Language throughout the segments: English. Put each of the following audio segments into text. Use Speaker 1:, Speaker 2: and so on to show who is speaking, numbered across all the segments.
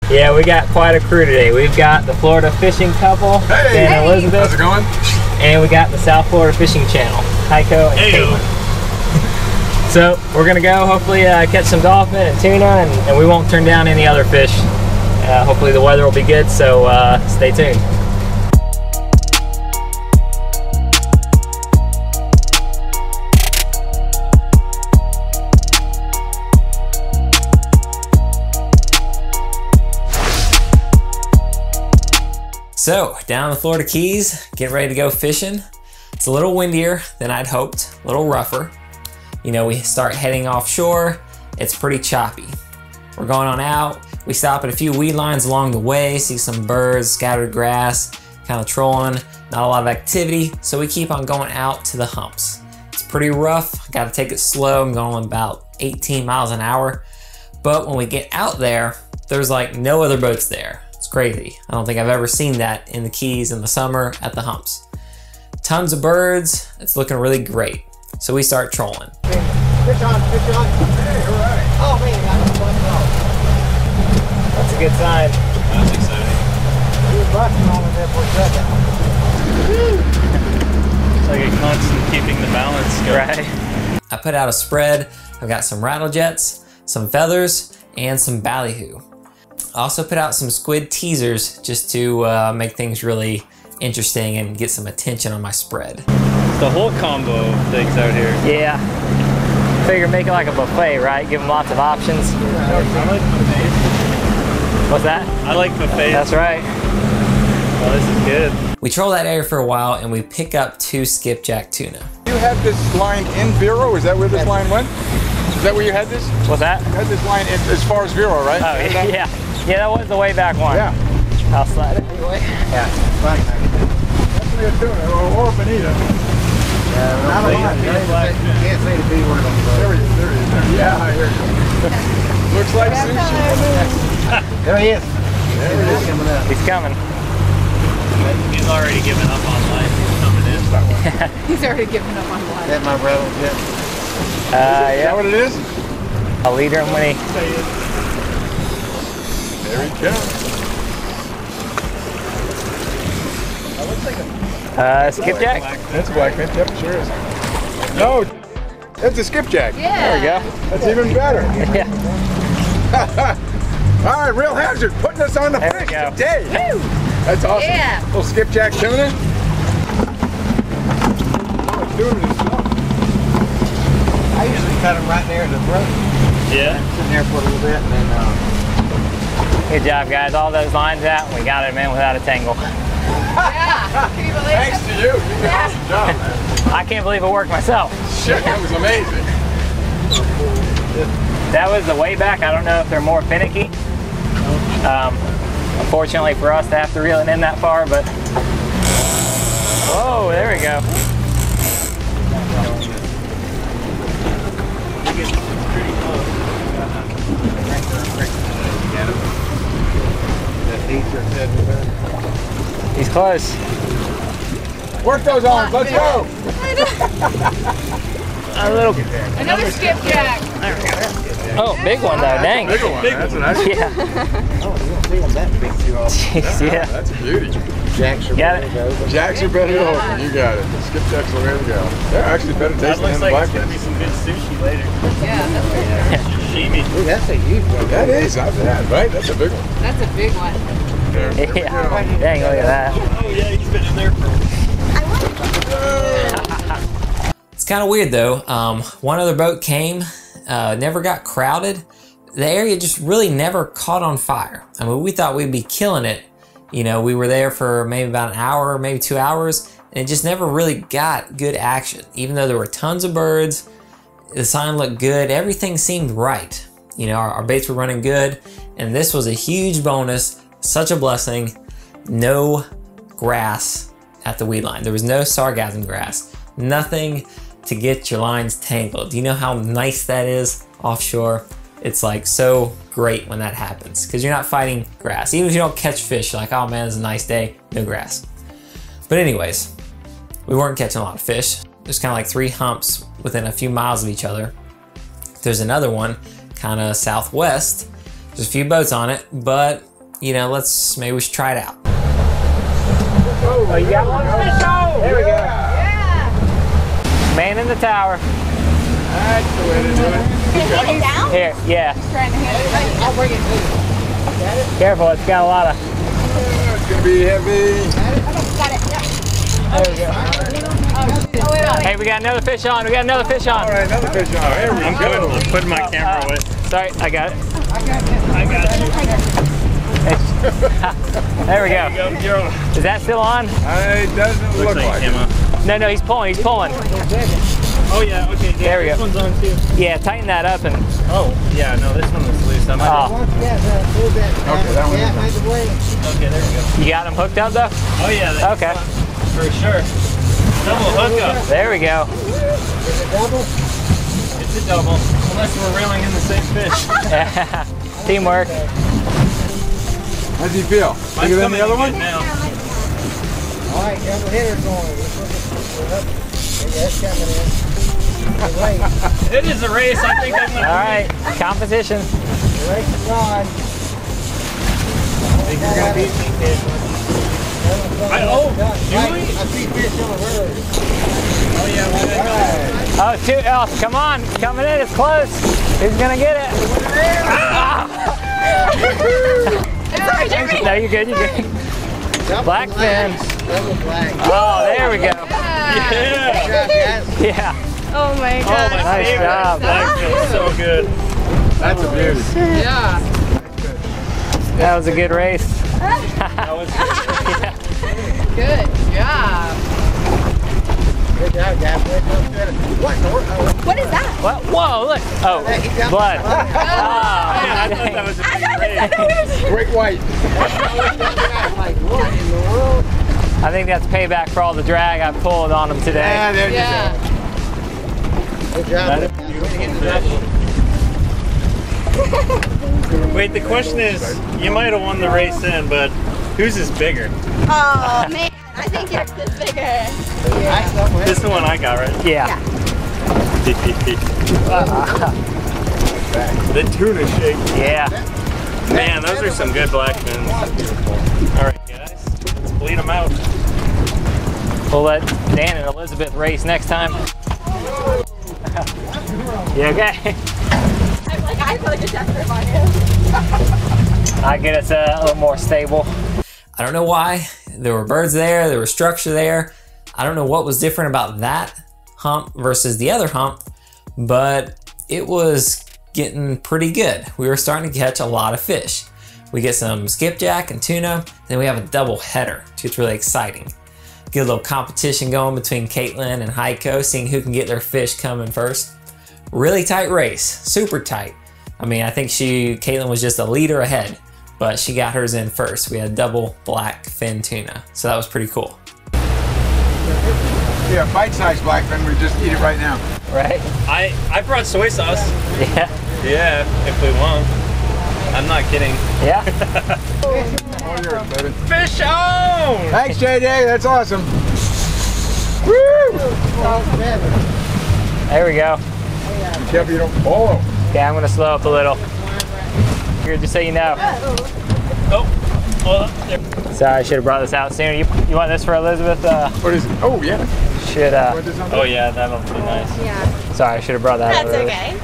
Speaker 1: Yeah, we got quite a crew today. We've got the Florida fishing couple, Dan and Elizabeth.
Speaker 2: How's it going?
Speaker 1: And we got the South Florida Fishing Channel, Heiko and Kaitlyn. So we're gonna go hopefully catch some dolphin and tuna, and we won't turn down any other fish. Hopefully the weather will be good, so stay tuned. So, down the Florida Keys, getting ready to go fishing. It's a little windier than I'd hoped, a little rougher. You know, we start heading offshore, it's pretty choppy. We're going on out, we stop at a few weed lines along the way, see some birds, scattered grass, kind of trolling, not a lot of activity, so we keep on going out to the humps. It's pretty rough, gotta take it slow, I'm going about 18 miles an hour. But when we get out there, there's like no other boats there. It's crazy. I don't think I've ever seen that in the Keys in the summer at the humps. Tons of birds. It's looking really great. So we start trolling.
Speaker 3: Fish on, fish on. Hey, all right. Oh man, I got one roll.
Speaker 1: That's a good sign.
Speaker 4: That's exciting.
Speaker 3: He was busting on it there for a second.
Speaker 4: It's like a constant keeping the balance going.
Speaker 1: Right. I put out a spread. I've got some rattle jets, some feathers, and some ballyhoo. I also put out some squid teasers just to make things really interesting and get some attention on my spread.
Speaker 4: The whole combo of things out here.
Speaker 1: Yeah. Figure make it like a buffet, right? Give them lots of options.
Speaker 4: I like buffets.
Speaker 1: What's that?
Speaker 4: I like buffets.
Speaker 1: That's right.
Speaker 4: Oh, this is good.
Speaker 1: We troll that area for a while and we pick up 2 skipjack tuna.
Speaker 2: You had this line in Vero? Is that where this line went? Is that where you had this?
Speaker 1: What's that?
Speaker 2: You had this line in, as far as Vero, right?
Speaker 1: Oh, yeah. Yeah, that was the way back one.
Speaker 2: Yeah.
Speaker 1: I'll slide it anyway.
Speaker 3: Yeah, fine.
Speaker 2: Definitely a tuna or a bonita.
Speaker 3: Yeah, I don't like it. You can't say the B word on the boat.
Speaker 2: There he is, there he is. Yeah, I hear you. Looks like sushi.
Speaker 3: There he is.
Speaker 2: There he is.
Speaker 3: Coming up.
Speaker 1: He's coming.
Speaker 4: He's already given up on life. He's coming in.
Speaker 5: He's already given up on life.
Speaker 3: That my rattle jet.
Speaker 2: Is
Speaker 1: Yeah.
Speaker 2: that what it is?
Speaker 1: I'll lead her when he...
Speaker 2: There he comes.
Speaker 1: skipjack?
Speaker 2: That's a blackfin. Yep, sure is. No, that's a skipjack.
Speaker 5: Yeah.
Speaker 1: There we go.
Speaker 2: That's even better.
Speaker 1: Yeah.
Speaker 2: All right, Real Hazard putting us on the
Speaker 1: There we
Speaker 2: fish
Speaker 1: go.
Speaker 2: today.
Speaker 5: Woo.
Speaker 2: That's awesome.
Speaker 5: Yeah.
Speaker 2: Little skipjack tuna. Oh, it's doing it itself.
Speaker 3: I usually cut him right there in the throat.
Speaker 4: Yeah.
Speaker 3: Sit there for a little bit and then
Speaker 1: Good job, guys. All those lines out. We got him in without a tangle.
Speaker 5: Yeah. Can you believe
Speaker 2: Thanks
Speaker 5: it?
Speaker 2: to you. You did an awesome job, man.
Speaker 1: I can't believe it worked myself.
Speaker 2: Shit, that was amazing.
Speaker 1: That was the way back. I don't know if they're more finicky. Unfortunately for us to have to reel it in that far, but... Whoa, there we go. He's close.
Speaker 2: Work those arms. Let's go.
Speaker 1: A little...
Speaker 5: Another skipjack.
Speaker 1: Oh, big one though, dang.
Speaker 2: Bigger one. That's a nice one.
Speaker 1: Yeah.
Speaker 3: oh, you don't see them that big too often.
Speaker 1: Jeez, yeah.
Speaker 2: That's a beauty.
Speaker 3: Jacks are
Speaker 1: Got
Speaker 3: ready
Speaker 1: it.
Speaker 3: to go.
Speaker 2: Jacks are better to open. You got it. The skipjacks are ready to go. They're actually better
Speaker 4: That
Speaker 2: tasting
Speaker 4: looks
Speaker 2: than the
Speaker 4: like it's gonna
Speaker 2: blackfin.
Speaker 4: be some good sushi later.
Speaker 5: Yeah, that's right.
Speaker 4: Sashimi.
Speaker 3: Ooh, that's a huge one.
Speaker 2: That is not bad, right? That's a big one.
Speaker 5: That's a big one.
Speaker 2: There we
Speaker 1: Yeah.
Speaker 2: go.
Speaker 1: Dang, look at that.
Speaker 4: Oh yeah, he's been in there for.
Speaker 1: It's kind of weird though. One other boat came, never got crowded. The area just really never caught on fire. I mean, we thought we'd be killing it. You know, we were there for maybe about an hour, maybe 2 hours, and it just never really got good action. Even though there were tons of birds, the sign looked good, everything seemed right. You know, our baits were running good, and this was a huge bonus, such a blessing. No grass at the weed line. There was no sargassum grass, nothing to get your lines tangled. Do you know how nice that is offshore? It's like so great when that happens because you're not fighting grass. Even if you don't catch fish, you're like, oh man, it's a nice day, no grass. But anyways, we weren't catching a lot of fish. There's kind of like 3 humps within a few miles of each other. There's another one kind of southwest. There's a few boats on it, but you know, maybe we should try it out.
Speaker 6: Oh, you got one fish on! There we go.
Speaker 5: Yeah.
Speaker 6: Man in the tower.
Speaker 2: That's the way to do it.
Speaker 5: Take it down?
Speaker 6: Here, yeah.
Speaker 5: Trying to hand it. I'll bring it to you.
Speaker 6: Careful, it's got a lot of...
Speaker 2: It's gonna be heavy.
Speaker 5: Got it. Yep.
Speaker 6: There we go.
Speaker 5: Oh, wait.
Speaker 6: Hey, we got another fish on. We got another fish on.
Speaker 2: All right, another fish on. Here we go.
Speaker 4: I'm putting my camera away.
Speaker 6: Sorry, I got it.
Speaker 4: I got you.
Speaker 6: There we go.
Speaker 4: You're on.
Speaker 6: Is that still on?
Speaker 2: It doesn't look like it.
Speaker 6: No, he's pulling. He's pulling.
Speaker 4: Oh yeah, okay.
Speaker 6: There we go.
Speaker 4: This one's on too.
Speaker 6: Yeah, tighten that up and...
Speaker 4: Oh, yeah, no, this one was loose. I might
Speaker 6: Oh,
Speaker 2: Okay, that one is
Speaker 4: Okay, there we go.
Speaker 6: you got him hooked up though?
Speaker 4: Oh yeah, that's
Speaker 6: Okay.
Speaker 4: for sure. Double hookup.
Speaker 6: There we go.
Speaker 4: It's a double. Unless we're reeling in the same fish.
Speaker 6: Teamwork.
Speaker 2: How's he feel? Bigger than the other one?
Speaker 4: Now.
Speaker 3: All right, got the header going. That's coming in.
Speaker 4: It is a race. I think I'm gonna
Speaker 6: All right, competition.
Speaker 3: The race is on.
Speaker 4: think you're gonna beat me, Kaitlyn.
Speaker 3: I see fish on the road.
Speaker 4: Oh yeah, we gotta go.
Speaker 6: Oh, come on, coming in, it's close. Who's gonna get it?
Speaker 5: Sorry, Jeremy.
Speaker 6: No, you're good, you're good. Blackfin.
Speaker 3: Double black.
Speaker 6: Oh, there we go.
Speaker 5: Yeah.
Speaker 6: Yeah.
Speaker 5: Oh my
Speaker 4: Oh,
Speaker 5: god.
Speaker 4: my
Speaker 6: Nice
Speaker 4: favorite.
Speaker 6: job.
Speaker 4: Blackfin, so good.
Speaker 2: That's a beauty.
Speaker 5: Yeah.
Speaker 6: That was a good race.
Speaker 4: That was
Speaker 5: Good job.
Speaker 3: Good job, guys. What is that?
Speaker 6: What? Whoa, look. Oh, blood.
Speaker 4: I thought that was a big race.
Speaker 2: Great white.
Speaker 3: Like, what in the world?
Speaker 6: I think that's payback for all the drag I pulled on him today.
Speaker 2: Yeah, there you
Speaker 5: Yeah.
Speaker 3: Good job.
Speaker 4: Wait, the question is, you might have won the race then, but whose is bigger?
Speaker 5: Oh man, I think yours is bigger.
Speaker 4: This is the one I got, right?
Speaker 6: Yeah.
Speaker 4: The tuna shake.
Speaker 6: Yeah.
Speaker 4: Man, those are some good blackfins. All right, guys, let's bleed them out.
Speaker 6: We'll let Dan and Elizabeth race next time. You okay?
Speaker 5: I feel like a desperate on you.
Speaker 6: I get us a little more stable.
Speaker 1: I don't know why. There were birds there, there was structure there. I don't know what was different about that hump versus the other hump, but it was getting pretty good. We were starting to catch a lot of fish. We get some skipjack and tuna, then we have a double header, which is really exciting. Get a little competition going between Kaitlyn and Heiko, seeing who can get their fish coming first. Really tight race, super tight. I mean, I think Kaitlyn was just a leader ahead, but she got hers in first. We had double blackfin tuna, so that was pretty cool.
Speaker 2: Yeah, bite-sized blackfin. We just eat it right now.
Speaker 6: Right?
Speaker 4: I brought soy sauce.
Speaker 6: Yeah.
Speaker 4: Yeah, if we want. I'm not kidding.
Speaker 6: Yeah.
Speaker 2: All yours, baby.
Speaker 4: Fish on!
Speaker 2: Thanks, JJ. That's awesome. Woo!
Speaker 6: There we go.
Speaker 2: Be careful you don't fall.
Speaker 6: Okay, I'm gonna slow up a little. Here, just so you know.
Speaker 4: Oh, well, there.
Speaker 6: Sorry, I should have brought this out sooner. You want this for Elizabeth?
Speaker 2: What is it? Oh, yeah.
Speaker 6: Should
Speaker 2: What is it?
Speaker 4: Oh yeah, that'll be nice.
Speaker 5: Yeah.
Speaker 6: Sorry, I should have brought that.
Speaker 5: That's
Speaker 6: over.
Speaker 5: okay.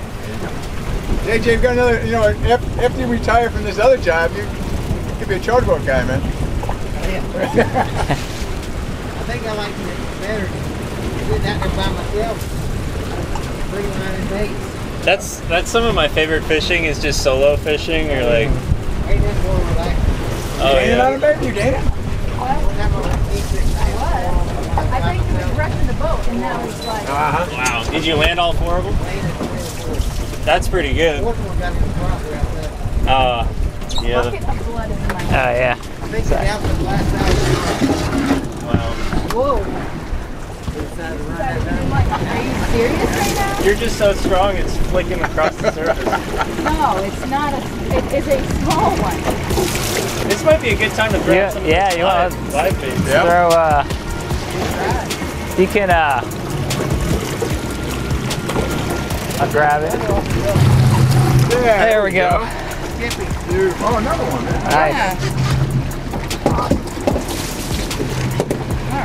Speaker 2: JJ, you've got another, you know, after you retire from this other job, you could be a charter boat guy, man.
Speaker 3: I think I like it better sitting out there by myself. Free line and bait.
Speaker 4: That's some of my favorite fishing is just solo fishing or like.
Speaker 3: Ain't nothing more relaxing.
Speaker 4: Oh
Speaker 2: Ain't it on
Speaker 4: yeah.
Speaker 2: a baby, you get it?
Speaker 5: I think it was wrecking the boat, and now it's like.
Speaker 4: Wow. Did you land all four of them? That's pretty good.
Speaker 3: Fourth one got in the front right there.
Speaker 4: Yeah.
Speaker 5: Bucket of blood in my
Speaker 6: Oh yeah.
Speaker 3: I think the outfit last
Speaker 4: Wow.
Speaker 5: Whoa.
Speaker 3: side of the run.
Speaker 5: Are you serious right now?
Speaker 4: You're just so strong. It's flicking across the surface.
Speaker 5: No, it's not it is a small one.
Speaker 4: This might be a good time to throw
Speaker 6: Yeah,
Speaker 4: some
Speaker 6: yeah, you want
Speaker 4: live bait.
Speaker 2: Yeah.
Speaker 6: Throw you can I'll grab it.
Speaker 2: Yeah.
Speaker 6: There we go.
Speaker 2: Beautiful. Oh, another one, man.
Speaker 6: Nice.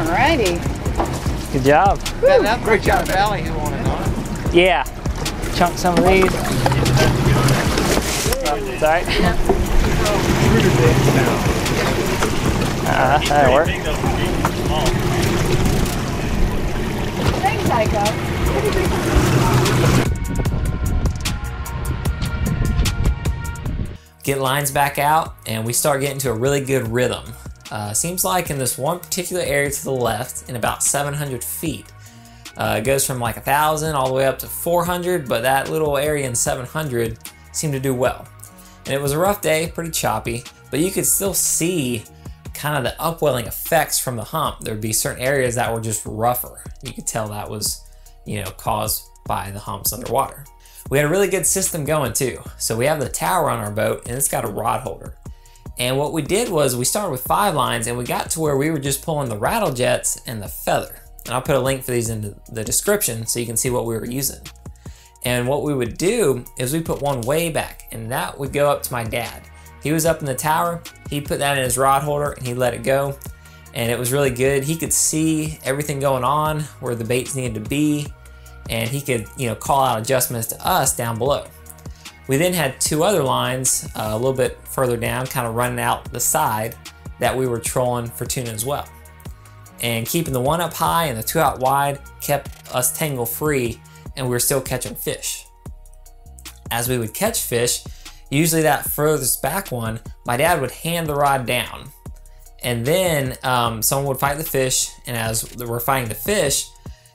Speaker 5: Alrighty.
Speaker 6: Good job.
Speaker 2: Great job, man.
Speaker 3: Valley who wanted on it.
Speaker 6: Yeah. Chunk some of these. Sorry. That'll work.
Speaker 5: Thanks, Heiko.
Speaker 1: Get lines back out, and we start getting to a really good rhythm. Seems like in this one particular area to the left, in about 700 feet, it goes from like 1,000 all the way up to 400, but that little area in 700 seemed to do well. And it was a rough day, pretty choppy, but you could still see kind of the upwelling effects from the hump. There would be certain areas that were just rougher. You could tell that was, you know, caused by the humps underwater. We had a really good system going too. So we have the tower on our boat, and it's got a rod holder. And what we did was we started with 5 lines, and we got to where we were just pulling the rattle jets and the feather. And I'll put a link for these in the description so you can see what we were using. And what we would do is we put one way back, and that would go up to my dad. He was up in the tower, he put that in his rod holder and he let it go. And it was really good. He could see everything going on, where the baits needed to be, and he could, you know, call out adjustments to us down below. We then had 2 other lines a little bit further down, kind of running out the side, that we were trolling for tuna as well. And keeping the one up high and the 2 out wide kept us tangle free, and we were still catching fish. As we would catch fish, usually that furthest back one, my dad would hand the rod down, and then someone would fight the fish, and as we're fighting the fish,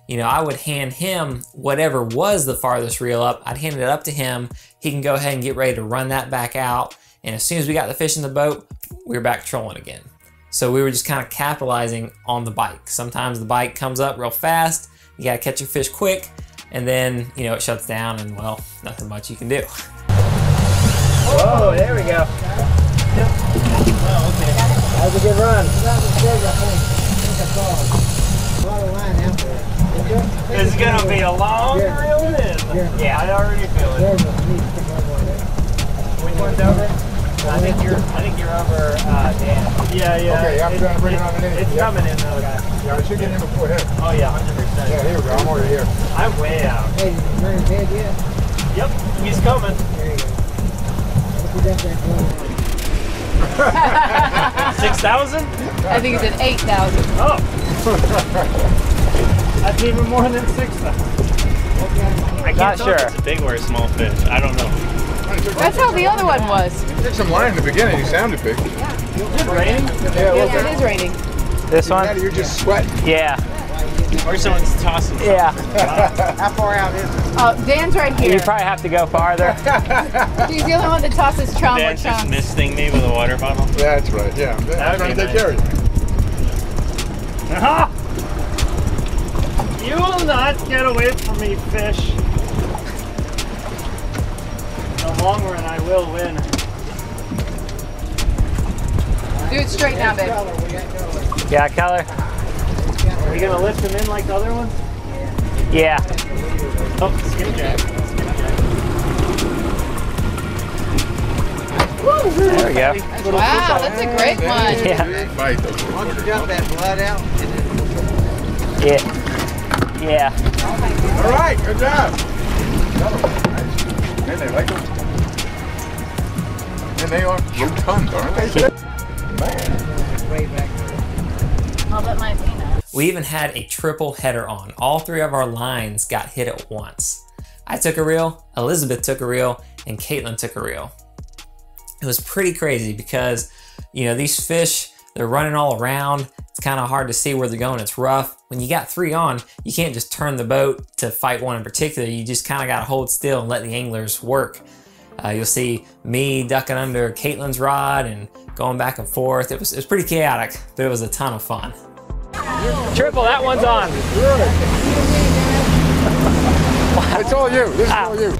Speaker 1: you know, I would hand him whatever was the farthest reel up. I'd hand it up to him. He can go ahead and get ready to run that back out, and as soon as we got the fish in the boat, we were back trolling again. So we were just kind of capitalizing on the bite. Sometimes the bite comes up real fast, you gotta catch your fish quick, and then, you know, it shuts down, and well, nothing much you can do.
Speaker 6: Whoa, there we go.
Speaker 3: Oh, okay.
Speaker 6: That was a good run.
Speaker 4: It's gonna be a long reel then. Yeah, I already feel it.
Speaker 6: Which one's over? I think you're over Dan.
Speaker 4: Yeah.
Speaker 2: Okay, I'm trying to bring it on in.
Speaker 4: It's coming in though.
Speaker 2: Yeah, I should get him before him.
Speaker 4: Oh yeah, 100%.
Speaker 2: Yeah, here we go. I'm already here.
Speaker 4: I'm way out.
Speaker 3: Hey, did you turn his head yet?
Speaker 4: Yep, he's coming.
Speaker 3: There you go. Look at that going.
Speaker 4: 6,000?
Speaker 5: I think it's an 8,000.
Speaker 4: Oh. That's even more than 6,000. I can't tell if it's a big or a small fish. I don't know.
Speaker 5: That's how the other one was.
Speaker 2: Took some line in the beginning. He sounded big.
Speaker 4: Is it raining?
Speaker 2: Yeah,
Speaker 5: Yes, it is raining.
Speaker 6: This one?
Speaker 2: You're just sweating.
Speaker 6: Yeah.
Speaker 4: Or someone's tossing something.
Speaker 6: Yeah.
Speaker 3: How far out is it?
Speaker 5: Oh, Dan's right here.
Speaker 6: You probably have to go farther.
Speaker 5: He's the only one that tosses chum or
Speaker 4: Dan's just
Speaker 5: chunks.
Speaker 4: misting me with a water bottle.
Speaker 2: That's right, yeah. I'm trying to take care of you.
Speaker 4: Aha! You will not get away from me, fish. In the long run, I will win.
Speaker 5: Do it straight now, babe.
Speaker 6: Yeah, Keller.
Speaker 4: Are we gonna lift him in like the other ones?
Speaker 6: Yeah.
Speaker 4: Oh, skipjack.
Speaker 6: There we go.
Speaker 5: Wow, that's a great one.
Speaker 6: Yeah.
Speaker 2: Bite, though.
Speaker 3: Once you got that blood out,
Speaker 6: Yeah. Yeah.
Speaker 2: All right, good job. And they like them. And they are rotund, aren't they? Man.
Speaker 3: way back there.
Speaker 5: I'll let mine be now.
Speaker 1: We even had a triple header on. All 3 of our lines got hit at once. I took a reel, Elizabeth took a reel, and Kaitlyn took a reel. It was pretty crazy because, you know, these fish, they're running all around. It's kind of hard to see where they're going. It's rough. When you got 3 on, you can't just turn the boat to fight one in particular. You just kind of got to hold still and let the anglers work. You'll see me ducking under Kaitlyn's rod and going back and forth. It was pretty chaotic, but it was a ton of fun.
Speaker 6: Triple, that one's on.
Speaker 2: It's all you. This is all you.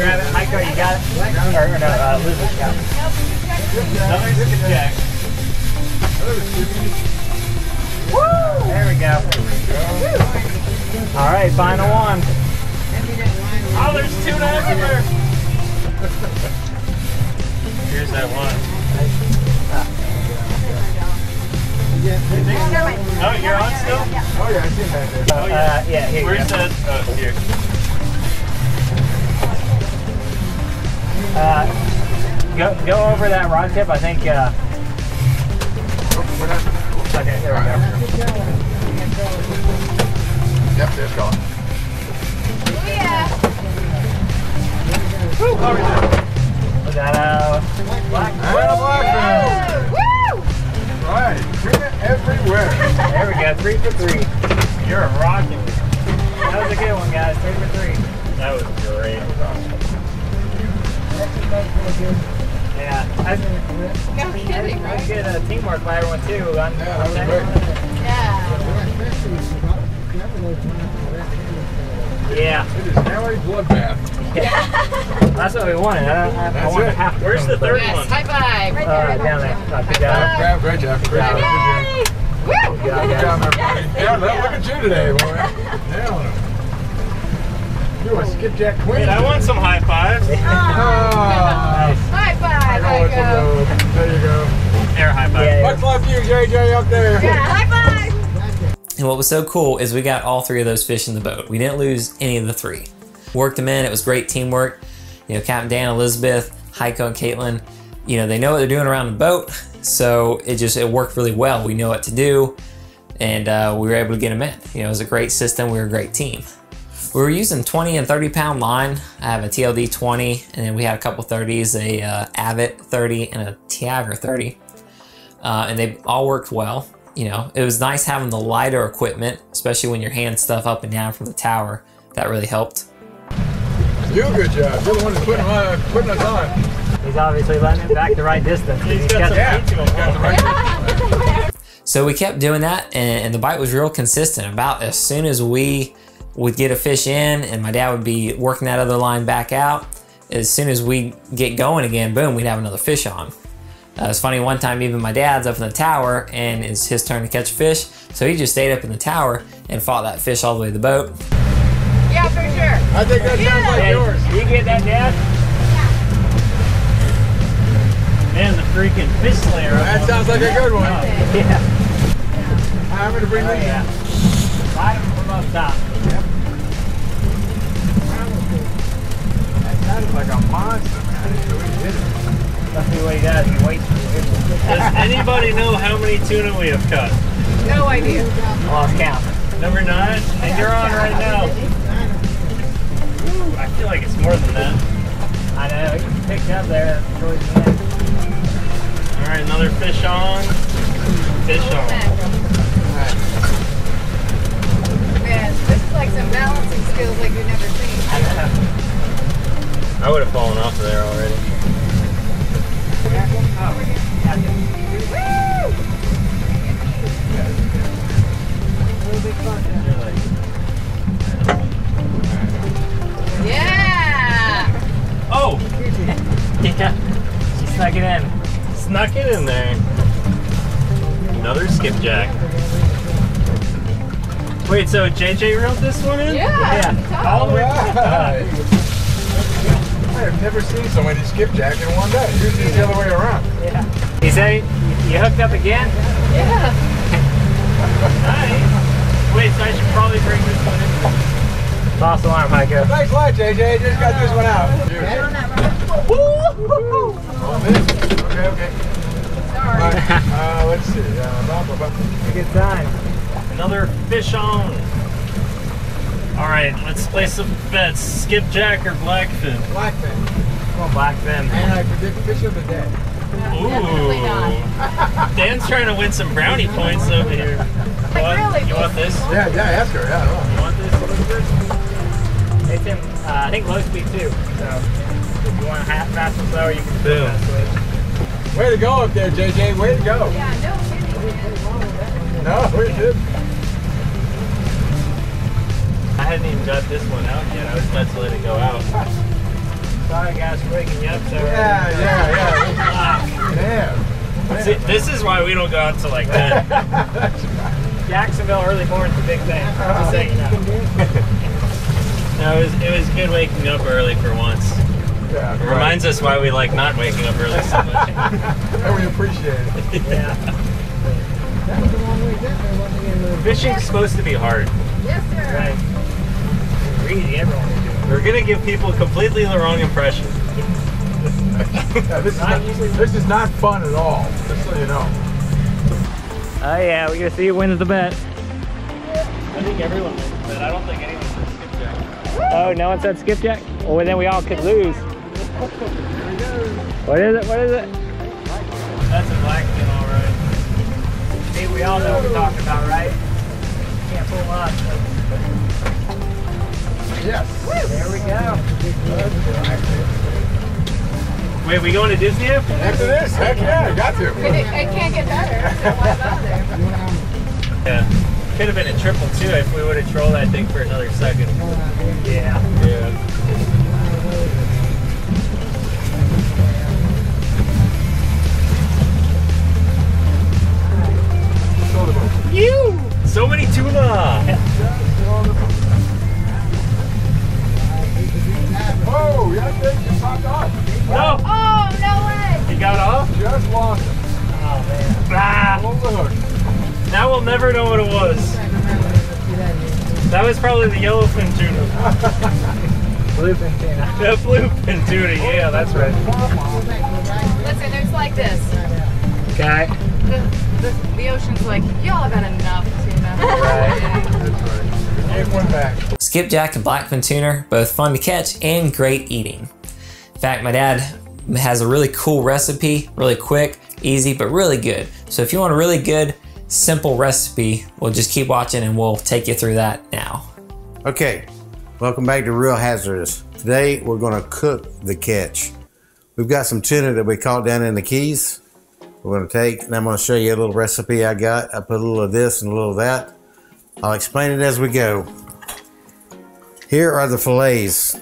Speaker 6: grab it. Heiko, you got it? Or no, Elizabeth got it. Another skipjack. Woo! There we go. All right, final one.
Speaker 4: Oh, there's tuna everywhere. Here's that one. Oh, you're on still?
Speaker 2: Oh yeah, I see that there.
Speaker 4: Oh yeah.
Speaker 6: Yeah, here you
Speaker 4: Where's
Speaker 6: go.
Speaker 4: that? Oh, here.
Speaker 6: Go over that rod tip. I think.
Speaker 2: We're not.
Speaker 6: Okay, there we go.
Speaker 2: Yep, there's gone.
Speaker 5: Yeah.
Speaker 6: Was that Blackfin?
Speaker 5: Woo!
Speaker 2: Right, tuna everywhere.
Speaker 6: There we go, 3 for 3.
Speaker 4: You're rocking.
Speaker 6: That was a good one, guys. 3 for 3.
Speaker 4: That was great.
Speaker 6: Yeah, that's
Speaker 5: No kidding, right?
Speaker 6: good teamwork by everyone too.
Speaker 2: Yeah, that was great.
Speaker 6: Yeah,
Speaker 2: It is now a bloodbath.
Speaker 6: that's what we wanted. I
Speaker 2: That's
Speaker 6: want
Speaker 2: it.
Speaker 6: to have to.
Speaker 4: Where's the third
Speaker 5: Yes,
Speaker 4: one?
Speaker 5: high five. Right there.
Speaker 6: Down there. Oh, good job.
Speaker 2: Grab, great job. Great job.
Speaker 5: Yay! Woo!
Speaker 6: Good job,
Speaker 2: Good
Speaker 6: guys.
Speaker 2: job, everybody. Yeah, look at you today, boy. Nailing it. You're a skipjack queen.
Speaker 4: Wait, I want some high fives.
Speaker 2: Oh.
Speaker 6: Nice.
Speaker 5: High five,
Speaker 2: Oh, it's a
Speaker 5: Heiko.
Speaker 2: load. There you go.
Speaker 4: Air high five.
Speaker 6: Yeah.
Speaker 2: Much love to you, JJ, up there.
Speaker 5: Yeah, high five.
Speaker 1: And what was so cool is we got all 3 of those fish in the boat. We didn't lose any of the 3. Worked them in. It was great teamwork. You know, Captain Dan, Elizabeth, Heiko, and Kaitlyn, you know, they know what they're doing around the boat. So it worked really well. We know what to do, and we were able to get them in. You know, it was a great system. We were a great team. We were using 20 and 30 pound line. I have a TLD 20, and then we had a couple 30s, a Avit 30 and a Tiagra 30. And they all worked well. You know, it was nice having the lighter equipment, especially when you're handing stuff up and down from the tower. That really helped.
Speaker 2: You good job. You're the one that's putting us on.
Speaker 6: He's obviously letting it back the right distance.
Speaker 4: He's got some
Speaker 2: Yeah.
Speaker 4: heat to him.
Speaker 2: Got the right.
Speaker 1: So we kept doing that, and the bite was real consistent. About as soon as we would get a fish in, and my dad would be working that other line back out, as soon as we get going again, boom, we'd have another fish on. It's funny, one time even my dad's up in the tower, and it's his turn to catch a fish, so he just stayed up in the tower and fought that fish all the way to the boat.
Speaker 5: Yeah, for sure.
Speaker 2: I think that sounds like
Speaker 6: Hey,
Speaker 2: yours.
Speaker 6: you get that, Dad?
Speaker 4: Man, the freaking fish slayer.
Speaker 2: That sounds like a good one.
Speaker 6: Yeah.
Speaker 2: I'm going to bring these.
Speaker 6: Yeah. Light him from up top.
Speaker 2: That sounded like a monster, man. The way you did it.
Speaker 6: Let's see what he does. He waits for the fish.
Speaker 4: Does anybody know how many tuna we have cut?
Speaker 5: No idea.
Speaker 6: Lost count.
Speaker 4: Number 9? And you're on right now. Ooh, I feel like it's more than that.
Speaker 6: I know. He picked up there towards the end.
Speaker 4: Alright, another fish on. Fish on.
Speaker 5: Man, this is like some balancing skills like you've never seen.
Speaker 6: I know.
Speaker 4: I would have fallen off of there already.
Speaker 5: Yeah!
Speaker 4: Oh!
Speaker 6: Yeah. She snuck it in.
Speaker 4: Snuck it in there. Another skipjack. Wait, so JJ reeled this one in?
Speaker 5: Yeah!
Speaker 4: All the way
Speaker 2: Right. I have never seen so many skipjack in one day. Usually it's the other way around.
Speaker 6: Yeah. He said you hooked up again?
Speaker 5: Yeah!
Speaker 4: Nice. Wait, so I should probably bring this one in.
Speaker 6: False alarm, Heiko.
Speaker 2: Thanks a lot, JJ. Just got this one out. Okay.
Speaker 5: Sorry.
Speaker 2: All right. Let's see.
Speaker 6: A good sign.
Speaker 4: Another fish on. Alright, let's play some bets. Skipjack or Blackfin?
Speaker 2: Blackfin.
Speaker 6: Come on, Blackfin.
Speaker 2: And I predict fish of the day.
Speaker 5: Definitely not.
Speaker 4: Dan's trying to win some brownie points over here. You want this?
Speaker 2: Yeah, ask her. Yeah,
Speaker 4: You want this?
Speaker 6: It's in, I think low speed too. So if you want half fast or slower, you can just
Speaker 4: Boom.
Speaker 6: that switch.
Speaker 2: way to go up there, JJ. Way to go.
Speaker 5: Yeah, no kidding.
Speaker 2: No, we didn't.
Speaker 4: I hadn't even got this one out yet. I was about to let it go out.
Speaker 6: Sorry guys for waking you up so early.
Speaker 2: Yeah. Damn.
Speaker 4: See, this is why we don't go out till like 10.
Speaker 6: Jacksonville early morning's a big thing. Just so you know.
Speaker 4: No, it was good waking up early for once.
Speaker 2: Yeah,
Speaker 4: It reminds us why we like not waking up early so much.
Speaker 2: And we appreciate it.
Speaker 6: Yeah.
Speaker 3: That was a long way down there, wasn't it?
Speaker 4: Fishing's supposed to be hard.
Speaker 5: Yes, sir.
Speaker 6: Right. It's easy, everyone can do it.
Speaker 4: We're gonna give people completely the wrong impression.
Speaker 2: Yeah, this is not fun at all, just so you know.
Speaker 6: Oh yeah, we're gonna see who wins the bet.
Speaker 4: I think everyone wins, but I don't think anyone says skipjack.
Speaker 6: Oh, no one said skipjack? Well, then we all could lose. What is it? What is it?
Speaker 4: That's a Blackfin, all right.
Speaker 6: See, we all know what we're talking about, right? Can't pull up.
Speaker 2: Yes.
Speaker 6: There we go.
Speaker 4: Wait, we going to Disney after this?
Speaker 2: After this, heck yeah, I got to.
Speaker 5: It can't get better, so why bother?
Speaker 4: Yeah. Could have been a triple too if we would have trolled that thing for another second.
Speaker 6: Yeah.
Speaker 4: Yeah. You! So many tuna!
Speaker 2: Oh, yeah, they just popped off.
Speaker 4: No!
Speaker 5: Oh, no way!
Speaker 4: He got off?
Speaker 2: Just lost him.
Speaker 6: Oh man.
Speaker 4: Ah!
Speaker 2: Pull the hook.
Speaker 4: Now we'll never know what it was. That was probably the yellowfin tuna.
Speaker 6: Bluefin tuna.
Speaker 4: The bluefin tuna, yeah, that's right.
Speaker 5: Listen, there's like this.
Speaker 6: Okay.
Speaker 5: The ocean's like, y'all got enough tuna.
Speaker 6: Right.
Speaker 2: That's right. Take one back.
Speaker 1: Skipjack and Blackfin tuna are both fun to catch and great eating. In fact, my dad has a really cool recipe, really quick, easy, but really good. So if you want a really good, simple recipe, we'll just keep watching and we'll take you through that now.
Speaker 7: Okay, welcome back to Real Hazardous. Today we're gonna cook the catch. We've got some tuna that we caught down in the Keys. We're gonna take, and I'm gonna show you a little recipe I got. I put a little of this and a little of that. I'll explain it as we go. Here are the fillets.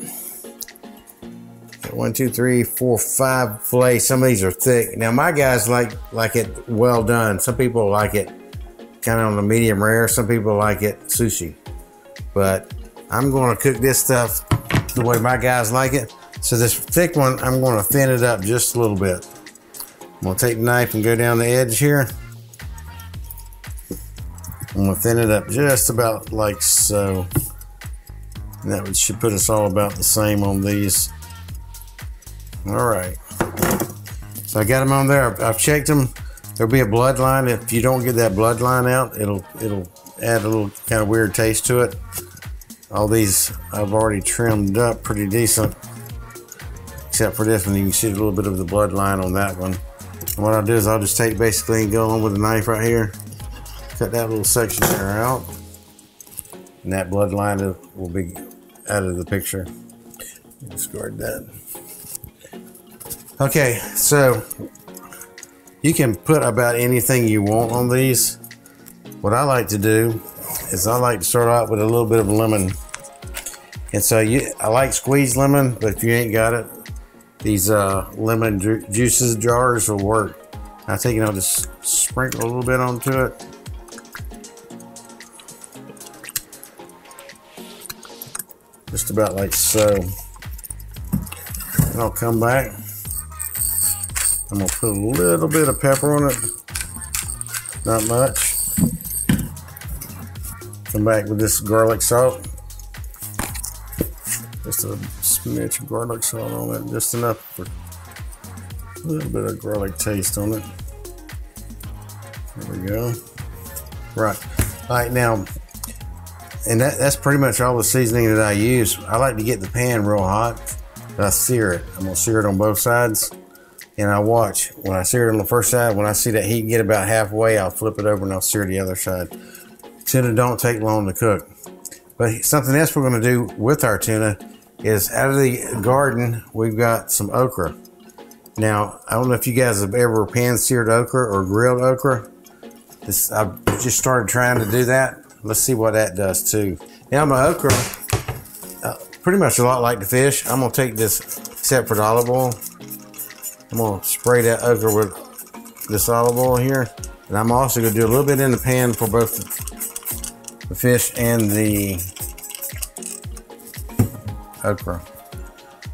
Speaker 7: 1, 2, 3, 4, 5 fillets. Some of these are thick. Now my guys like it well done. Some people like it kind of on the medium rare. Some people like it sushi. But I'm going to cook this stuff the way my guys like it. So this thick one, I'm going to thin it up just a little bit. I'm going to take the knife and go down the edge here. I'm going to thin it up just about like so. And that should put us all about the same on these. All right. So I got them on there. I've checked them. There'll be a bloodline. If you don't get that bloodline out, it'll add a little kind of weird taste to it. All these I've already trimmed up pretty decent, except for this one. You can see a little bit of the bloodline on that one. And what I'll do is I'll just take basically and go on with the knife right here, cut that little section there out, and that bloodline will be out of the picture. Discard that. Okay, so you can put about anything you want on these. What I like to do is I like to start out with a little bit of lemon. And so I like squeezed lemon, but if you ain't got it, these lemon juices jars will work. I think I'll just sprinkle a little bit onto it. Just about like so. And I'll come back. I'm gonna put a little bit of pepper on it, not much. Come back with this garlic salt. Just a smidge of garlic salt on it, just enough for a little bit of garlic taste on it. There we go. Right. All right, now, and that's pretty much all the seasoning that I use. I like to get the pan real hot, but I sear it. I'm gonna sear it on both sides. And I watch. When I sear it on the first side, when I see that heat get about halfway, I'll flip it over and I'll sear the other side. Tuna don't take long to cook. But something else we're going to do with our tuna is out of the garden, we've got some okra. Now, I don't know if you guys have ever pan-seared okra or grilled okra. I've just started trying to do that. Let's see what that does too. Now my okra, pretty much a lot like the fish. I'm going to take this except for the olive oil. I'm gonna spray that okra with this olive oil here. And I'm also gonna do a little bit in the pan for both the fish and the okra.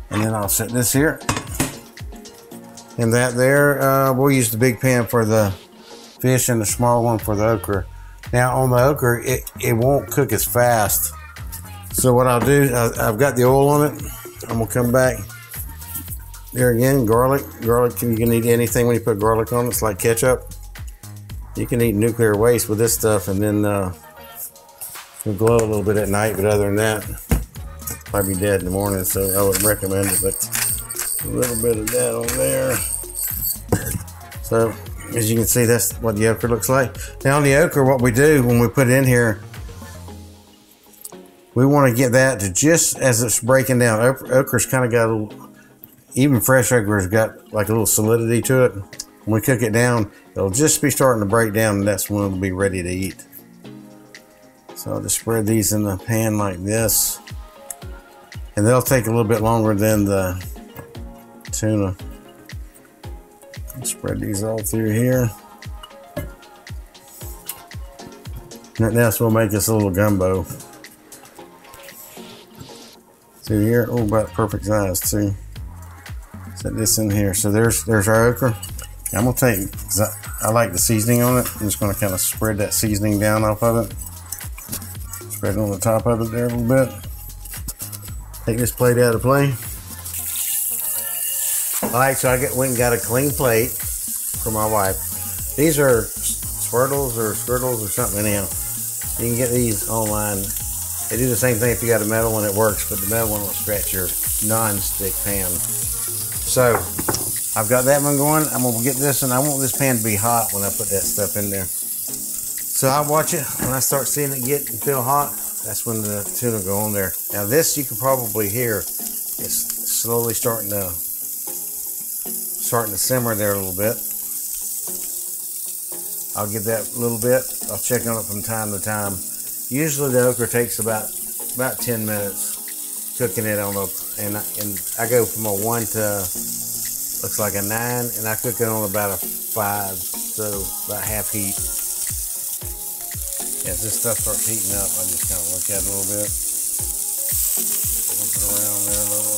Speaker 7: And then I'll set this here. And that there, we'll use the big pan for the fish and the small one for the okra. Now on the okra, it won't cook as fast. So what I'll do, I've got the oil on it. I'm gonna come back there again, garlic. Garlic, you can eat anything when you put garlic on it. It's like ketchup. You can eat nuclear waste with this stuff, and then it'll glow a little bit at night, but other than that, probably be dead in the morning, so I wouldn't recommend it, but a little bit of that on there. So, as you can see, that's what the okra looks like. Now on the okra, what we do when we put it in here, we want to get that to just as it's breaking down. Okra's kind of got a little, even fresh okra's got like a little solidity to it. When we cook it down, it'll just be starting to break down, and that's when it'll be ready to eat. So I'll just spread these in the pan like this. And they'll take a little bit longer than the tuna. Spread these all through here. And that's what will make this a little gumbo. See here, oh, about perfect size too. Set this in here. So there's our okra. I'm gonna take, I like the seasoning on it. I'm just gonna kind of spread that seasoning down off of it. Spread it on the top of it there a little bit. Take this plate out of play. All right, so I went and got a clean plate for my wife. These are Squirtles or something anyhow. You can get these online. They do the same thing if you got a metal one, it works, but the metal one will scratch your non-stick pan. So I've got that one going. I'm gonna get this, and I want this pan to be hot when I put that stuff in there. So I watch it. When I start seeing it get and feel hot, that's when the tuna go on there. Now this you can probably hear. It's slowly starting to simmer there a little bit. I'll give that a little bit. I'll check on it from time to time. Usually the okra takes about 10 minutes cooking it on and I go from a 1 to looks like a 9, and I cook it on about a 5, so about half heat. As this stuff starts heating up, I just kind of look at it a little bit. Flip it around there a little.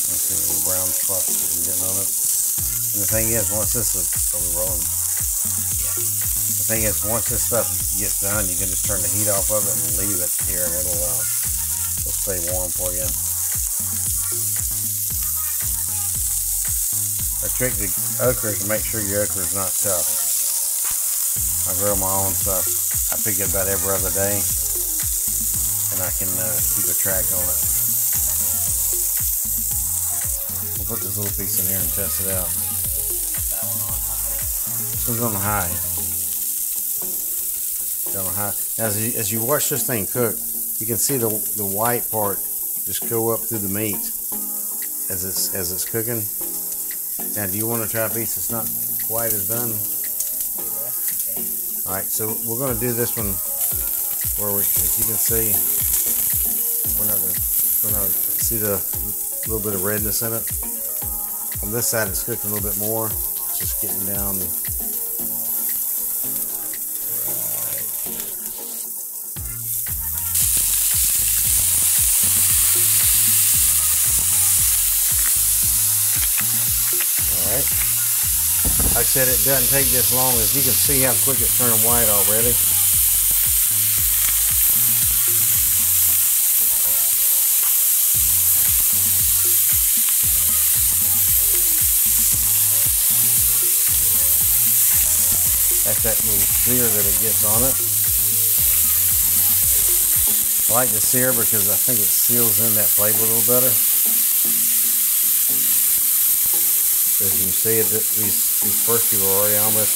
Speaker 7: I see a little brown spot getting on it. And the thing is, once this is, rolling. The thing is, once this stuff gets done, you can just turn the heat off of it and leave it here, and it'll stay warm for you. I trick the okra to make sure your okra is not tough. I grow my own stuff. I pick it about every other day, and I can keep a track on it. We'll put this little piece in here and test it out. This one's on the high. It's on the high. Now, as you watch this thing cook, you can see the white part just go up through the meat as it's cooking. Now, do you want to try a piece that's not quite as done? All right, so we're going to do this one where as you can see, we're not gonna see the little bit of redness in it. On this side, it's cooking a little bit more. It's just getting down. Like I said, it doesn't take this long. As you can see how quick it's turning white already. That's that little sear that it gets on it. I like the sear because I think it seals in that flavor a little better. As you can see, these first two are already almost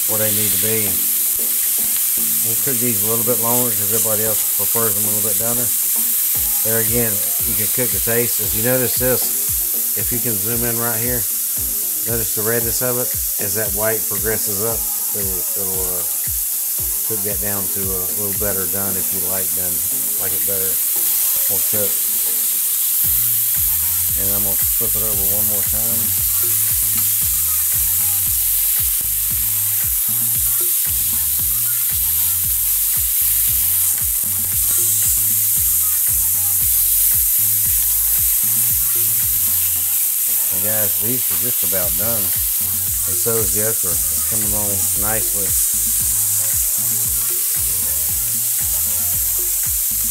Speaker 7: where they need to be. We'll cook these a little bit longer because everybody else prefers them a little bit doner. There again, you can cook the taste. As you notice this, if you can zoom in right here, notice the redness of it. As that white progresses up, it'll cook that down to a little better done if you like it better, more cooked. And I'm gonna flip it over one more time. And guys, these are just about done. And so is the okra. It's coming on nicely.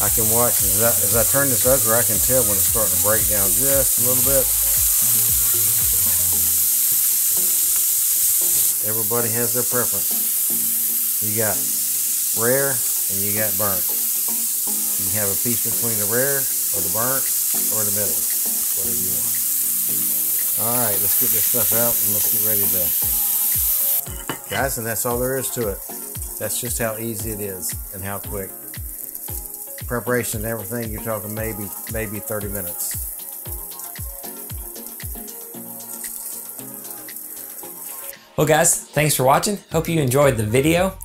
Speaker 7: I can watch as I turn this okra, I can tell when it's starting to break down just a little bit. Everybody has their preference. You got rare and you got burnt. You can have a piece between the rare or the burnt or the middle, whatever you want. All right, let's get this stuff out and let's get ready to, guys, and that's all there is to it. That's just how easy it is and how quick. Preparation and everything, you're talking maybe 30 minutes.
Speaker 1: Well guys, thanks for watching. Hope you enjoyed the video.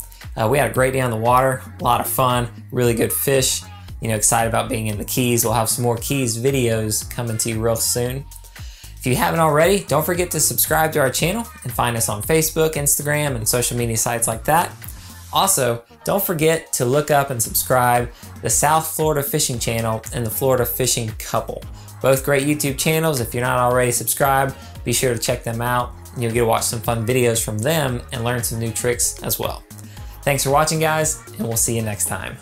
Speaker 1: We had a great day on the water, a lot of fun, really good fish. You know, excited about being in the Keys. We'll have some more Keys videos coming to you real soon. If you haven't already, don't forget to subscribe to our channel and find us on Facebook, Instagram, and social media sites like that. Also, don't forget to look up and subscribe the South Florida Fishing Channel and the Florida Fishing Couple. Both great YouTube channels. If you're not already subscribed, be sure to check them out and you'll get to watch some fun videos from them and learn some new tricks as well. Thanks for watching, guys, and we'll see you next time.